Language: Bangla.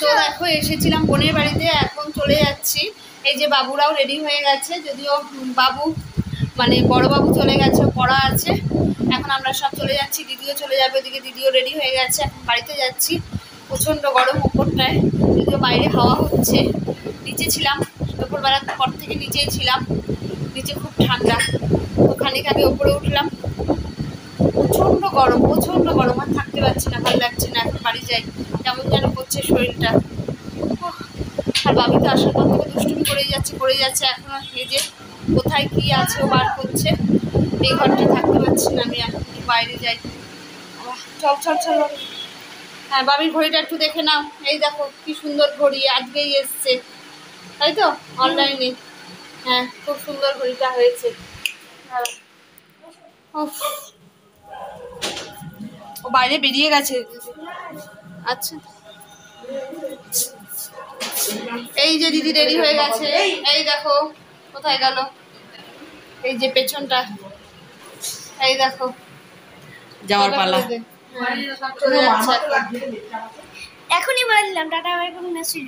তো দেখো এসেছিলাম বোনের বাড়িতে, এখন চলে যাচ্ছি। এই যে বাবুরাও রেডি হয়ে গেছে, যদিও বাবু মানে বড় বাবু চলে গেছে, পড়া আছে। এখন আমরা সব চলে যাচ্ছি, দিদিও চলে যাবে ওদিকে, দিদিও রেডি হয়ে গেছে। এখন বাড়িতে যাচ্ছি। প্রচণ্ড গরম ওপরটায়, যদিও বাইরে হাওয়া হচ্ছে। নিচে ছিলাম দুপুরবেলার পর থেকে, নিচেই ছিলাম। নিচে খুব ঠান্ডা, ওখানে আমি ওপরে উঠলাম। প্রচণ্ড গরম, আর থাকতে পারছি না, ভালো লাগছে না। এখন বাড়ি যাই, কেমন যেন করছে শরীরটা। আর বাবু তো আসার পর থেকে দুষ্টুমি করেই যাচ্ছে। এখন এই যে কোথায় কি আছে ও বার করছে। এই ঘরটা থাকতে পারছি না আমি, এখন বাইরে যাই। চল। হ্যাঁ, বাবির ঘড়িটা একটু দেখে নাও। এই দেখো কি সুন্দর ঘড়ি, আজকেই এসছে, তাই তো অনলাইনে। হ্যাঁ, খুব সুন্দর ঘড়িটা হয়েছে। ও বাইরে বেরিয়ে গেছে। আচ্ছা, এই যে দিদি রেডি হয়ে গেছে। এই দেখো কোথায় গেল, এই যে পেছনটা, এই দেখো যাওয়ার পালা। চলে যাচ্ছে। এখনই বলে দিলাম টাটা, বাই বাই, মেসেজ